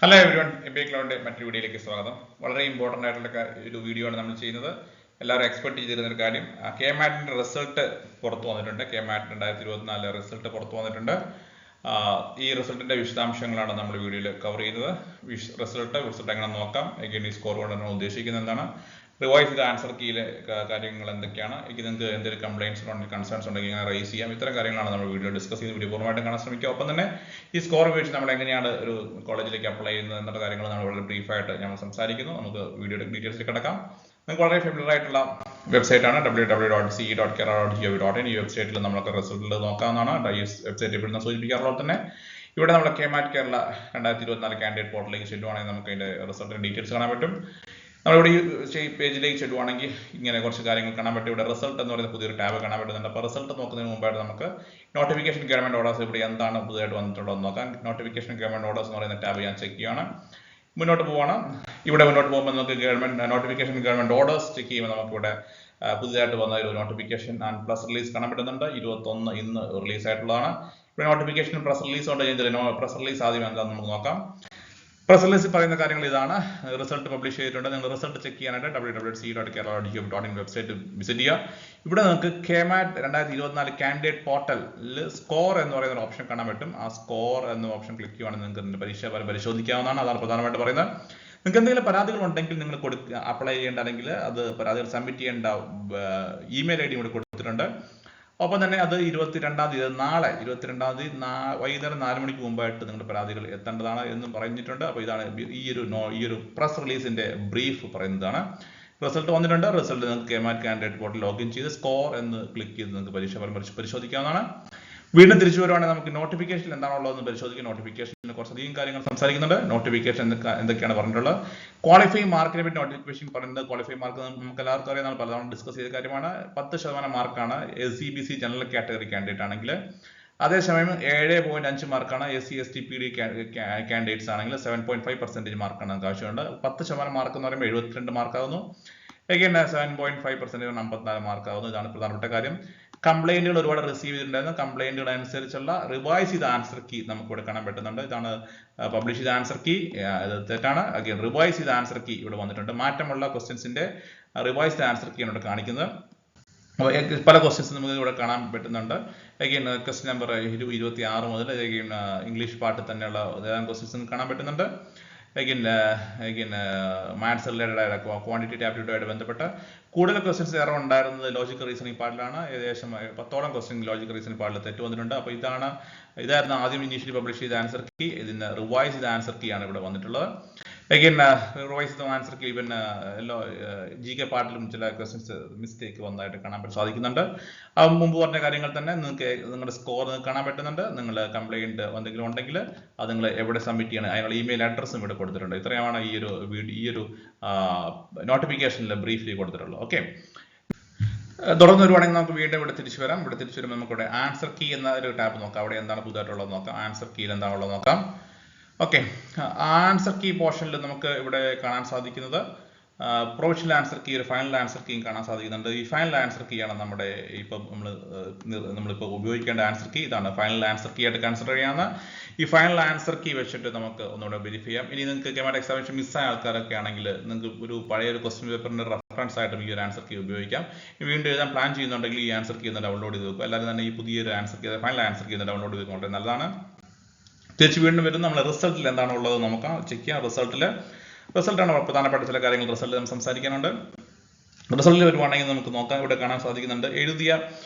Hello everyone, MBA ക്ലൗഡിന്റെ മറ്റൊരു വീഡിയോയിലേക്ക് സ്വാഗതം. വളരെ ഇമ്പോർട്ടൻ്റ് ആയിട്ടുള്ള ഒരു വീഡിയോ ആണ് നമ്മൾ ചെയ്യുന്നത്. എല്ലാവരും എക്സ്പെക്ട് ചെയ്തിരുന്ന ഒരു കാര്യം, കെ-മാറ്റിന്റെ റിസൾട്ട് പുറത്തു വന്നിട്ടുണ്ട്. കെ-മാറ്റ് 2024 റിസൾട്ട് പുറത്തു വന്നിട്ടുണ്ട്. ഈ റിസൾട്ടിന്റെ വിശദാംശങ്ങളാണ് നമ്മൾ വീഡിയോയിൽ കവർ ചെയ്യുന്നത്. റിസൾട്ട് എങ്ങനെ നോക്കാം, ഈ സ്കോർ കൊണ്ട് ഉദ്ദേശിക്കുന്നത് എന്താണ്, റിവൈസ് ചെയ്ത ആൻസർ കീയിലെ കാര്യങ്ങൾ എന്തൊക്കെയാണ്, നിങ്ങൾക്ക് എന്തെങ്കിലും കംപ്ലൈൻസ് ഉണ്ടെങ്കിൽ കൺസേൺസ് ഉണ്ടെങ്കിൽ ഇങ്ങനെ റൈസ് ചെയ്യാം. ഇത്തരം കാര്യങ്ങളാണ് നമ്മൾ വീഡിയോ ഡിസ്കസ് ചെയ്യുന്ന. വീഡിയോ പൂർണ്ണമായിട്ടും കാണാൻ ശ്രമിക്കുക. ഒപ്പം തന്നെ ഈ സ്കോർ ഉപയോഗിച്ച് നമ്മൾ എങ്ങനെയാണ് ഒരു കോളേജിലേക്ക് അപ്ലൈ ചെയ്യുന്നത് എന്നുള്ള കാര്യങ്ങൾ നമ്മൾ വളരെ ബ്രീഫായിട്ട് ഞങ്ങൾ സംസാരിക്കുന്നു. നമുക്ക് വീഡിയോയുടെ ഡീറ്റെയിൽസിൽ കിടക്കാം. നിങ്ങൾക്ക് വളരെ ഫെമിലിയർ ആയിട്ടുള്ള വെബ്സൈറ്റാണ് www.ce.kerala.gov.in. ഈ വെബ്സൈറ്റിൽ നമുക്ക് റിസൾട്ട് നോക്കാവുന്നതാണ്. ഈ വെബ്സൈറ്റ് ഇവിടുന്ന് സൂചിപ്പിക്കാറുള്ളത് തന്നെ ഇവിടെ നമ്മൾ കെ-മാറ്റ് കേരള 2024 കാൻഡിഡേറ്റ് പോർട്ടലിലേക്ക് ചെല്ലുവാണെങ്കിൽ നമുക്ക് അതിന്റെ റിസൾട്ടിന്റെ ഡീറ്റെയിൽസ് കാണാൻ പറ്റും. നമ്മളിവിടെ ഈ പേജിലേക്ക് ചെല്ലുവാണെങ്കിൽ ഇങ്ങനെ കുറച്ച് കാര്യങ്ങൾ കാണാൻ പറ്റും. ഇവിടെ റിസൾട്ട് എന്ന് പറയുന്ന പുതിയൊരു ടാബ് കാണാൻ പറ്റുന്നുണ്ട്. അപ്പോൾ റിസൾട്ട് നോക്കുന്നതിന് മുമ്പായിട്ട് നമുക്ക് നോട്ടിഫിക്കേഷൻ ഗവൺമെന്റ് ഓർഡേഴ്സ് ഇവിടെ എന്താണ് പുതിയതായിട്ട് വന്നിട്ടുള്ളത് നോക്കാം. നോട്ടിഫിക്കേഷൻ ഗവൺമെന്റ് ഓർഡേഴ്സ് എന്ന് പറയുന്ന ടാബ് ഞാൻ ചെക്ക് ചെയ്യണം. മുന്നോട്ട് പോവാണ്. ഇവിടെ മുന്നോട്ട് പോകുമ്പോൾ നമുക്ക് നോട്ടിഫിക്കേഷൻ ഗവൺമെന്റ് ഓർഡേഴ്സ് ചെക്ക് ചെയ്യുമ്പോൾ നമുക്കിവിടെ പുതിയതായിട്ട് വന്ന ഒരു നോട്ടിഫിക്കേഷൻ ആൻഡ് പ്ലസ് റിലീസ് കാണാൻ പറ്റുന്നുണ്ട്. 21 ഇന്ന് റിലീസ് ആയിട്ടുള്ളതാണ്. ഇവിടെ നോട്ടിഫിക്കേഷൻ പ്ലസ് റിലീസ് കൊണ്ട് പ്രസ് റിലീസ് ആദ്യം എന്താണെന്ന് നമുക്ക് നോക്കാം. പ്രസ് റിലീസിൽ പറയുന്ന കാര്യങ്ങൾ ഇതാണ്. റിസൾട്ട് പബ്ലിഷ് ചെയ്തിട്ടുണ്ട്. നിങ്ങൾ റിസൾട്ട് ചെക്ക് ചെയ്യാനായിട്ട് www.ce.kerala.gov.in വെബ്സൈറ്റ് വിസിറ്റ് ചെയ്യുക. ഇവിടെ നിങ്ങൾക്ക് കെ-മാറ്റ് 2024 കാൻഡിഡേറ്റ് പോർട്ടലിൽ സ്കോർ എന്ന് പറയുന്ന ഒരു ഓപ്ഷൻ കാണാൻ പറ്റും. ആ സ്കോർ എന്ന ഓപ്ഷൻ ക്ലിക്ക് ചെയ്യുവാണെങ്കിൽ നിങ്ങൾക്ക് പരീക്ഷ പരിശോധിക്കാവുന്നതാണ്. അതാണ് പ്രധാനമായിട്ട് പറയുന്നത്. നിങ്ങൾക്ക് എന്തെങ്കിലും പരാതികൾ ഉണ്ടെങ്കിൽ നിങ്ങൾ അപ്ലൈ ചെയ്യേണ്ട, അല്ലെങ്കിൽ അത് പരാതികൾ സബ്മിറ്റ് ചെയ്യേണ്ട ഇമെയിൽ ID കൂടി കൊടുത്തിട്ടുണ്ട്. ഒപ്പം തന്നെ അത് 22-ാം തീയതി, നാളെ 22-ാം തീയതി വൈകുന്നേരം 4 മണിക്ക് മുമ്പായിട്ട് നിങ്ങളുടെ പരാതികൾ എത്തേണ്ടതാണ് എന്നും പറഞ്ഞിട്ടുണ്ട്. അപ്പോൾ ഇതാണ് ഈ ഒരു പ്രസ് റിലീസിന്റെ ബ്രീഫ് പറയുന്നതാണ്. റിസൾട്ട് വന്നിട്ടുണ്ട്. റിസൾട്ട് നിങ്ങൾക്ക് കെ-മാറ്റ് കാൻഡിഡേറ്റ് പോർട്ടൽ ലോഗിൻ ചെയ്ത് സ്കോർ എന്ന് ക്ലിക്ക് ചെയ്ത് നിങ്ങൾക്ക് പരീക്ഷ പരിശോധിക്കാവുന്നതാണ്. വീണ്ടും തിരിച്ചു വരുവാണെങ്കിൽ നമുക്ക് നോട്ടിഫിക്കേഷൻ എന്താണുള്ളതെന്ന് പരിശോധിക്കും. നോട്ടിഫിക്കേഷനിൽ കുറച്ചധികം കാര്യങ്ങൾ സംസാരിക്കുന്നുണ്ട്. നോട്ടിഫിക്കേഷൻ എന്തൊക്കെയാണ് പറഞ്ഞിട്ടുള്ളത്, ക്വാളിഫൈ മാർക്കിനെ പറ്റി നോട്ടിഫിക്കേഷൻ പറയുന്നത്. ക്വാളിഫൈ മാർക്ക് നമുക്ക് എല്ലാവർക്കും അറിയാം, പലതവണ ഡിസ്കസ് ചെയ്ത കാര്യമാണ്. 10% മാർക്കാണ് SCBC ജനറൽ കാറ്റഗറി കാൻഡിഡേറ്റ് ആണെങ്കിൽ. അതേസമയം 7.5 മാർക്കാണ് SC/ST/PD കാൻഡിഡേറ്റ്സ് ആണെങ്കിൽ. 7.5% മാർക്കാണ് നമുക്ക് ആവശ്യമുണ്ട്. 10% മാർക്ക് എന്ന് പറയുമ്പോൾ 72 മാർക്കാവുന്നു. again 7.5% 54 മാർക്കാവുന്നു. ഇതാണ് പ്രധാനപ്പെട്ട കാര്യം. കംപ്ലൈന്റുകൾ ഒരുപാട് റിസീവ് ചെയ്തിട്ടുണ്ടായിരുന്നു. കംപ്ലൈന്റുകൾ അനുസരിച്ചുള്ള റിവൈസ് ചെയ്ത ആൻസർ കീ നമുക്ക് ഇവിടെ കാണാൻ പറ്റുന്നുണ്ട്. ഇതാണ് പബ്ലിഷ് ചെയ്ത ആൻസർ കീ. തെറ്റാണ്. അഗൈൻ റിവൈസ് ചെയ്ത ആൻസർ കീ ഇവിടെ വന്നിട്ടുണ്ട്. മാറ്റമുള്ള ക്വസ്റ്റ്യൻസിന്റെ റിവൈസ്ഡ് ആൻസർ കീ ആണ് ഇവിടെ കാണിക്കുന്നത്. പല ക്വസ്റ്റ്യൻസ് നമുക്ക് ഇവിടെ കാണാൻ പറ്റുന്നുണ്ട്. അഗൈൻ ക്വസ്റ്റ്യൻ നമ്പർ 26 മുതൽ ഇംഗ്ലീഷ് പാർട്ടിൽ തന്നെയുള്ള ക്വസ്റ്റ്യൻസ് കാണാൻ പറ്റുന്നുണ്ട്. മാത്സ് റിലേറ്റഡ് ക്വാണ്ടിറ്റേറ്റീവ് ആപ്റ്റിറ്റ്യൂഡുമായിട്ട് ബന്ധപ്പെട്ട കൂടുതൽ ക്വസ്റ്റ്യൻസ് എറർ ഉണ്ടായിരുന്നത് ലോജിക്കൽ റീസണിംഗ് പാർട്ടിലാണ്. ഏകദേശം 10ഓളം ക്വസ്റ്റ്യൻ ലോജിക്കൽ റീസണിംഗ് പാർട്ടിൽ തെറ്റ് വന്നിട്ടുണ്ട്. അപ്പോൾ ഇതായിരുന്നു ആദ്യം ഇനീഷ്യലി പബ്ലിഷ് ചെയ്ത ആൻസർ കീ. ഇതിന് റിവൈസ് ചെയ്ത ആൻസർ കീ ആണ് ഇവിടെ വന്നിട്ടുള്ളത്. റിവൈസ് ചെയ്ത ആൻസർ കീ പിന്നെ GK പാർട്ടിലും ചില ക്വസ്റ്റ്യൻസ് മിസ്റ്റേക്ക് വന്നതായിട്ട് കാണാൻ സാധിക്കുന്നുണ്ട്. മുമ്പ് പറഞ്ഞ കാര്യങ്ങൾ തന്നെ നിങ്ങൾക്ക് നിങ്ങളുടെ സ്കോർ കാണാൻ പറ്റുന്നുണ്ട്. നിങ്ങൾ കംപ്ലൈന്റ് എന്തെങ്കിലും ഉണ്ടെങ്കിൽ അത് നിങ്ങൾ എവിടെ സബ്മിറ്റ് ചെയ്യണം, അതിനുള്ള ഇമെയിൽ അഡ്രസ്സും ഇവിടെ കൊടുത്തിട്ടുണ്ട്. ഇത്രയാണ് ഈ ഒരു നോട്ടിഫിക്കേഷനിൽ ബ്രീഫ്ലി കൊടുത്തിട്ടുള്ളത്. ഓക്കെ, തുടർന്ന് വരുവാണെങ്കിൽ നമുക്ക് വീണ്ടും ഇവിടെ തിരിച്ചു വരാം. ഇവിടെ തിരിച്ചു വരുമ്പോൾ നമുക്കിവിടെ ആൻസർ കീ എന്ന ഒരു ടാബ് നോക്കാം. അവിടെ എന്താണ് പുതുതായിട്ടുള്ളത് നോക്കാം. ആൻസർ കീയിൽ എന്താണുള്ളത് നോക്കാം. ഓക്കെ, ആൻസർ കീ പോർഷനിൽ നമുക്ക് ഇവിടെ കാണാൻ സാധിക്കുന്നത് പ്രൊവിഷണൽ ആൻസർ കീ, ഒരു ഫൈനൽ ആൻസർ കീയും കാണാൻ സാധിക്കുന്നുണ്ട്. ഈ ഫൈനൽ ആൻസർ കീ ആണ് നമ്മുടെ ഇപ്പം നമ്മളിപ്പോൾ ഉപയോഗിക്കേണ്ട ആൻസർ കീ. ഇതാണ് ഫൈനൽ ആൻസർ കീ ആയിട്ട് കൺസിഡർ ചെയ്യാവുന്ന. ഈ ഫൈനൽ ആൻസർ കീ വെച്ചിട്ട് നമുക്ക് ഒന്നുകൂടെ വെരിഫൈ ചെയ്യാം. ഇനി നിങ്ങൾക്ക് കെ-മാറ്റ് എക്സാമിനേഷൻ മിസ്സായ ആൾക്കാരൊക്കെ ആണെങ്കിൽ നിങ്ങൾക്ക് ഒരു പഴയ ഒരു ക്വസ്റ്റ്യൻ പേപ്പറിന്റെ റെഫറൻസ് ആയിട്ടും ഈ ഒരു ആൻസർ കീ ഉപയോഗിക്കാം. വീണ്ടും എഴുതാൻ പ്ലാൻ ചെയ്യുന്നുണ്ടെങ്കിൽ ഈ ആൻസർ കീ ഒന്ന് ഡൗൺലോഡ് ചെയ്ത് വെക്കുക. അല്ലാതെ തന്നെ ഈ പുതിയൊരു answer key, final answer key ഒന്ന് ഡൗൺലോഡ് ചെയ്ത് വളരെ നല്ലതാണ്. തിരിച്ച് വീണ്ടും വരും. നമ്മൾ റിസൾട്ടിൽ എന്താണ് ഉള്ളത് നോക്കാം, ചെക്ക് ചെയ്യാം. റിസൾട്ടാണ് പ്രധാനപ്പെട്ട ചില കാര്യങ്ങൾ റിസൾട്ട് നമുക്ക് സംസാരിക്കാനുണ്ട്. റിസൾട്ടിൽ വരുവാണെങ്കിൽ നമുക്ക് നോക്കാം. ഇവിടെ കാണാൻ സാധിക്കുന്നുണ്ട് എഴുതിയ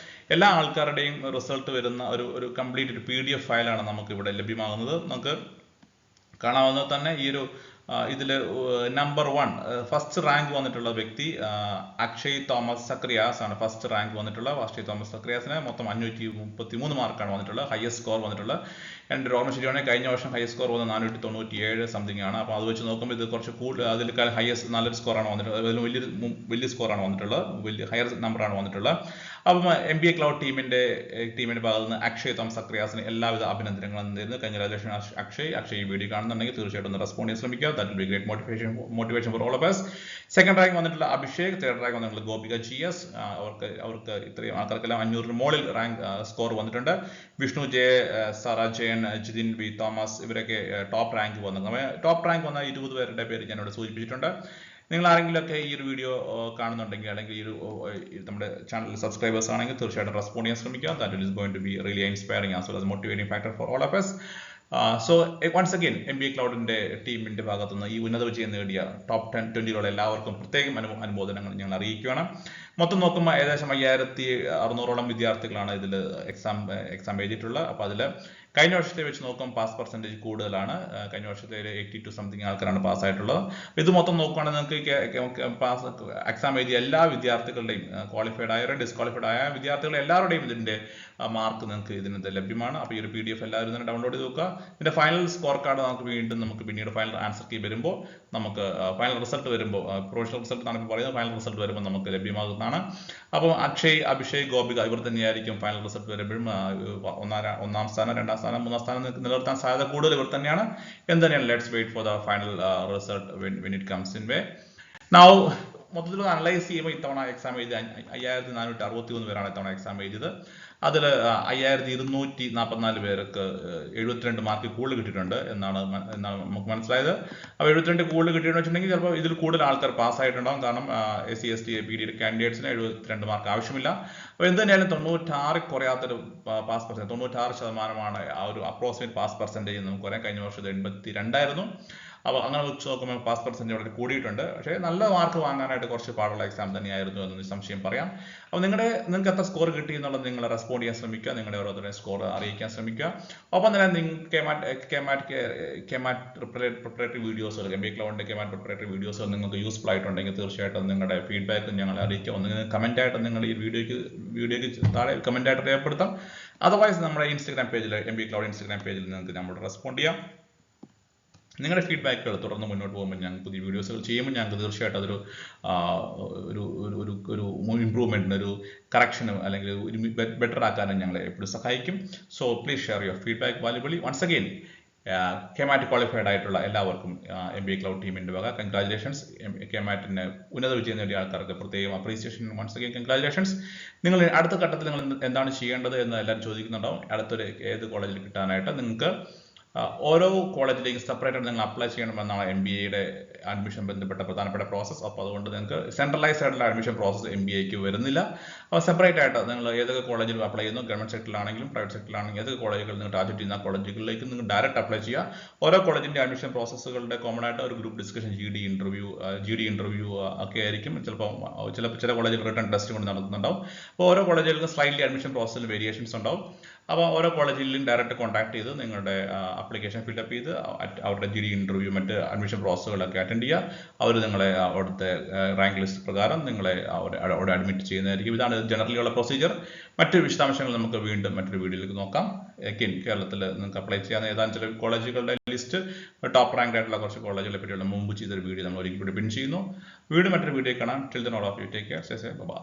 എല്ലാ ആൾക്കാരുടെയും റിസൾട്ട് വരുന്ന ഒരു കംപ്ലീറ്റ് ഒരു PDF ഫയലാണ് നമുക്ക് ഇവിടെ ലഭ്യമാകുന്നത്. നമുക്ക് കാണാവുന്നത് തന്നെ ഈ ഒരു ഇതിൽ നമ്പർ 1 ഫസ്റ്റ് റാങ്ക് വന്നിട്ടുള്ള വ്യക്തി അക്ഷയ് തോമസ് സക്രിയാസ് ആണ്. ഫസ്റ്റ് റാങ്ക് വന്നിട്ടുള്ള അക്ഷയ് തോമസ് സക്രിയാസിന് മൊത്തം 533 മാർക്കാണ് വന്നിട്ടുള്ളത്. ഹയസ്റ്റ് സ്കോർ വന്നിട്ടുള്ളത്. എൻ്റെ ഓർമ്മ ശരിയാണെങ്കിൽ കഴിഞ്ഞ വർഷം ഹയസ്റ്റ് സ്കോർ വന്നത് 497 സംതിങ് ആണ്. അപ്പോൾ അത് വെച്ച് നോക്കുമ്പോൾ ഇത് കുറച്ച് കൂടുതൽ, അതിൽ ഹയസ്റ്റ് നല്ലൊരു സ്കോറാണ് വന്നിട്ടുള്ളത്. അതിൽ വലിയ സ്കോറാണ് വന്നിട്ടുള്ളത്, വലിയ ഹയർ നമ്പറാണ് വന്നിട്ടുള്ളത്. അപ്പം MBA ക്ലൗഡ് ടീമിന്റെ ഭാഗത്ത് നിന്ന് അക്ഷയ് തോമസ് സക്രിയാസിന് എല്ലാവിധ അഭിനന്ദനങ്ങളും നേരുന്നു. കൺഗ്രാജുലേഷൻ അക്ഷയ് ഈ വീഡിയോ കാണുന്നുണ്ടെങ്കിൽ തീർച്ചയായിട്ടും ഒന്ന് റെസ്പോണ്ട് ചെയ്യാൻ ശ്രമിക്കുക. That will be great motivation four all of us. Second rank വന്നിട്ടുള്ള അഭിഷേക്, തേർഡ് റാങ്ക് വന്നിട്ടുള്ള ഗോപിക GS. അവർക്ക് ഇത്രയും ആൾക്കാർക്കെല്ലാം 500 മുകളിൽ റാങ്ക് സ്കോർ വന്നിട്ടുണ്ട്. വിഷ്ണു ജെ, സാറ ജയൻ, ജിതിൻ ബി തോമസ് ഇവരൊക്കെ ടോപ്പ് റാങ്ക് വന്നത്. ടോപ്പ് റാങ്ക് വന്ന 20 പേരുടെ പേര് ഞാൻ ഇവിടെ സൂചിപ്പിച്ചിട്ടുണ്ട്. നിങ്ങൾ ആരെങ്കിലുമൊക്കെ ഈ ഒരു വീഡിയോ കാണുന്നുണ്ടെങ്കിൽ അല്ലെങ്കിൽ ഈ ഒരു നമ്മുടെ ചാനൽ സബ്സ്ക്രൈബേഴ്സ് ആണെങ്കിൽ തീർച്ചയായിട്ടും റെസ്പോണ്ട് ചെയ്യാൻ ശ്രമിക്കുക. That is going to be really inspiring as well as motivating factor for all of us. So once again MBA ക്ലൗഡിന്റെ ടീമിന്റെ ഭാഗത്തുനിന്ന് ഈ ഉന്നത വിജയം നേടിയ ടോപ്പ് 20 എല്ലാവർക്കും പ്രത്യേകം അനുമോദനങ്ങൾ ഞങ്ങൾ അറിയിക്കുകയാണ്. മൊത്തം നോക്കുമ്പോൾ ഏകദേശം 5600ഓളം വിദ്യാർത്ഥികളാണ് ഇതിൽ എക്സാം എഴുതിയിട്ടുള്ളത്. അപ്പോൾ അതിൽ കഴിഞ്ഞ വർഷത്തെ വെച്ച് നോക്കുമ്പോൾ പാസ് പെർസെൻറ്റേജ് കൂടുതലാണ്. കഴിഞ്ഞ വർഷത്തെ 82 സംതിങ് ആൾക്കാരാണ് പാസ്സായിട്ടുള്ളത്. ഇത് മൊത്തം നോക്കുകയാണെങ്കിൽ നിങ്ങൾക്ക് എക്സാം എഴുതിയ എല്ലാ വിദ്യാർത്ഥികളുടെയും ക്വാളിഫൈഡ് ആയ ഡിസ്ക്വാളിഫൈഡ് ആയ വിദ്യാർത്ഥികളുടെ എല്ലാവരുടെയും ഇതിന്റെ മാർക്ക് നിങ്ങൾക്ക് ഇതിനകത്ത് ലഭ്യമാണ്. അപ്പോൾ ഈ ഒരു PDF എല്ലാവരും തന്നെ ഡൗൺലോഡ് ചെയ്ത് നോക്കുക. ഇതിന്റെ ഫൈനൽ സ്കോർ കാർഡ് നമുക്ക് പിന്നീട് ഫൈനൽ ആൻസർ കീ വരുമ്പോൾ നമുക്ക് ഫൈനൽ റിസൾട്ട് വരുമ്പോൾ പ്രൊഫഷണൽ റിസൾട്ട് ആണ് പറയുന്നത്. ഫൈനൽ റിസൾട്ട് വരുമ്പോൾ നമുക്ക് ലഭ്യമാകുന്നതാണ്. അപ്പോൾ അക്ഷയ്, അഭിഷേക്, ഗോപിക ഇവർ തന്നെയായിരിക്കും ഫൈനൽ റിസൾട്ട് വരുമ്പോഴും ഒന്നാം സ്ഥാനം, രണ്ടാം സ്ഥാനം, മൂന്നാം സ്ഥാനം നിലനിർത്താൻ സാധ്യത കൂടുതൽ ഇവർ തന്നെയാണ്. എന്തുതന്നെയാണ് let's wait for the final result when it comes in way. Now മൊത്തത്തിൽ അനലൈസ് ചെയ്യുമ്പോൾ ഇത്തവണ എക്സാം എഴുതി 5461 പേരാണ് ഇത്തവണ എക്സാം എഴുതിയത്. അതിൽ 5244 പേർക്ക് 72 മാർക്ക് കൂടുതൽ കിട്ടിയിട്ടുണ്ട് എന്നാണ് നമുക്ക് മനസ്സിലായത്. അപ്പോൾ 72 കൂടുതൽ കിട്ടിയെന്ന് വെച്ചിട്ടുണ്ടെങ്കിൽ ചിലപ്പോൾ ഇതിൽ കൂടുതൽ ആൾക്കാർ പാസ്സായിട്ടുണ്ടാകും. കാരണം SC ST PD കാൻഡിഡേറ്റ്സിന് 72 മാർക്ക് ആവശ്യമില്ല. അപ്പോൾ എന്ത് തന്നെയാലും 96 കുറയാത്തൊരു പാസ് പെർസെൻറ്റേജ്, 96% ആ ഒരു അപ്രോക്സിമേറ്റ് പാസ് പെർസെൻറ്റേജ് നമുക്ക് പറയാം. കഴിഞ്ഞ വർഷത്തെ 82 ആയിരുന്നു. അപ്പോൾ അങ്ങനെ വെച്ച് നോക്കുമ്പോൾ പാസ് പെർസെൻറ്റേജ് വളരെ കൂടിയിട്ടുണ്ട്. പക്ഷേ നല്ല മാർക്ക് വാങ്ങാനായിട്ട് കുറച്ച് പാടുള്ള എക്സാം തന്നെയായിരുന്നു എന്ന് സംശയം പറയാം. അപ്പോൾ നിങ്ങൾക്ക് എത്ര സ്കോർ കിട്ടി എന്നുള്ളത് നിങ്ങൾ റെസ്പോണ്ട് ചെയ്യാൻ ശ്രമിക്കുക. നിങ്ങളുടെ ഓരോരുത്തരുടെ സ്കോർ അറിയിക്കാൻ ശ്രമിക്കുക. ഒപ്പം തന്നെ പ്രിപ്പറേറ്ററി വീഡിയോസുകൾ, MBA ക്ലൗഡിന്റെ പ്രിപ്പറേറ്ററി വീഡിയോസുകൾ നിങ്ങൾക്ക് യൂസ്ഫുൾ ആയിട്ടുണ്ടെങ്കിൽ തീർച്ചയായിട്ടും നിങ്ങളുടെ ഫീഡ്ബാക്ക് ഞങ്ങളെ അറിയിക്കുക. ഒന്നുകിൽ കമൻറ്റായിട്ട് നിങ്ങൾ ഈ വീഡിയോയ്ക്ക് താഴെ കമൻറ്റായിട്ട് രേഖപ്പെടുത്താം. അതർവൈസ് നമ്മുടെ ഇൻസ്റ്റാഗ്രാം പേജിൽ MBA ക്ലൗഡ് ഇൻസ്റ്റാഗ്രാം പേജിൽ നിങ്ങൾക്ക് നമ്മൾ റെസ്പോണ്ട് ചെയ്യാം. നിങ്ങളുടെ ഫീഡ്ബാക്കുകൾ തുടർന്ന് മുന്നോട്ട് പോകുമ്പോൾ ഞങ്ങൾ പുതിയ വീഡിയോസുകൾ ചെയ്യുമ്പോൾ ഞങ്ങൾക്ക് തീർച്ചയായിട്ടും അതൊരു ഒരു ഇംപ്രൂവ്മെൻറ്റിന്, ഒരു കറക്ഷനും അല്ലെങ്കിൽ ഒരു ബെറ്റർ ആക്കാനും ഞങ്ങളെ എപ്പോഴും സഹായിക്കും. So please share your feedback valuably. Once again KMAT qualified ആയിട്ടുള്ള എല്ലാവർക്കും MBA ക്ലൗഡ് ടീമിൻ്റെ വക കൺഗ്രാജുലേഷൻസ്. KMATന് ഉന്നത വിജയം നേടിയ ആൾക്കാർക്ക് പ്രത്യേകം അപ്രീസിയേഷൻ. Once again congratulations. നിങ്ങൾ അടുത്ത ഘട്ടത്തിൽ നിങ്ങൾ എന്താണ് ചെയ്യേണ്ടത് എന്ന് എല്ലാവരും ചോദിക്കുന്നുണ്ടാവും. അടുത്തൊരു ഏത് കോളേജിൽ കിട്ടാനായിട്ട് നിങ്ങൾക്ക് ഓരോ കോളേജിലേക്കും സെപ്പറേറ്റ് ആയിട്ട് നിങ്ങൾ അപ്ലൈ ചെയ്യണമെന്നാണ് MBAയുടെ അഡ്മിഷൻ ബന്ധപ്പെട്ട പ്രധാനപ്പെട്ട പ്രോസസ്സ്. അപ്പോൾ അതുകൊണ്ട് നിങ്ങൾക്ക് സെൻട്രലൈസ്ഡ് ആയിട്ടുള്ള അഡ്മിഷൻ പ്രോസസ്സ് MBAക്ക് വരുന്നില്ല. അപ്പോൾ സെപ്പറേറ്റ് ആയിട്ട് നിങ്ങൾ ഏതൊക്കെ കോളേജിൽ അപ്ലൈ ചെയ്യുന്നു, ഗവൺമെന്റ് സെക്ടറിലാണെങ്കിലും പ്രൈവറ്റ് സെക്ടറിലാണെങ്കിലും ഏതൊക്കെ കോളേജുകൾ നിങ്ങൾ ടാർഗറ്റ് ചെയ്യുന്ന കോളേജുകളിലേക്ക് നിങ്ങൾ ഡയറക്റ്റ് അപ്ലൈ ചെയ്യുക. ഓരോ കോളേജിന്റെ അഡ്മിഷൻ പ്രോസസ്സുകളുടെ കോമൺ ആയിട്ട് ഒരു ഗ്രൂപ്പ് ഡിസ്കഷൻ, GD ഇന്റർവ്യൂ ഒക്കെ ആയിരിക്കും. ചില കോളേജിൽ റിട്ടൺ ടെസ്റ്റ് കൊണ്ട് നടത്തുന്നുണ്ടാവും. അപ്പോൾ ഓരോ കോളേജുകൾക്കും സ്ലൈറ്റ്ലി അഡ്മിഷൻ പ്രോസസ്സിൽ വേരിയേഷൻസ് ഉണ്ടാവും. അപ്പോൾ ഓരോ കോളേജിലും ഡയറക്റ്റ് കോൺടാക്ട് ചെയ്ത് നിങ്ങളുടെ ആപ്ലിക്കേഷൻ ഫില്ലപ്പ് ചെയ്ത് അവരുടെ GD ഇന്റർവ്യൂ മറ്റ് അഡ്മിഷൻ പ്രോസസ്സുകളൊക്കെ അറ്റൻഡ് ചെയ്യുക. അവർ നിങ്ങളെ അവിടുത്തെ റാങ്ക് ലിസ്റ്റ് പ്രകാരം നിങ്ങളെ അവിടെ അഡ്മിറ്റ് ചെയ്യുന്നതായിരിക്കും. ഇതാണ് ജനറലി ഉള്ള പ്രൊസീജിയർ. മറ്റു വിശദാംശങ്ങൾ നമുക്ക് വീണ്ടും മറ്റൊരു വീഡിയോയിലേക്ക് നോക്കാം. കേരളത്തിൽ നിങ്ങൾക്ക് അപ്ലൈ ചെയ്യാവുന്ന ഏതാനും ചില കോളേജുകളുടെ ലിസ്റ്റ്, ടോപ്പ് റാങ്ക് ആയിട്ടുള്ള കുറച്ച് കോളേജുകളെ പറ്റിയുള്ള മുമ്പ് ചെയ്തൊരു വീഡിയോ നമ്മൾ ഒരിക്കൽ കൂടി പിൻ ചെയ്യുന്നു. വീണ്ടും മറ്റൊരു വീഡിയോ കാണാം. Till then all of you take care. By.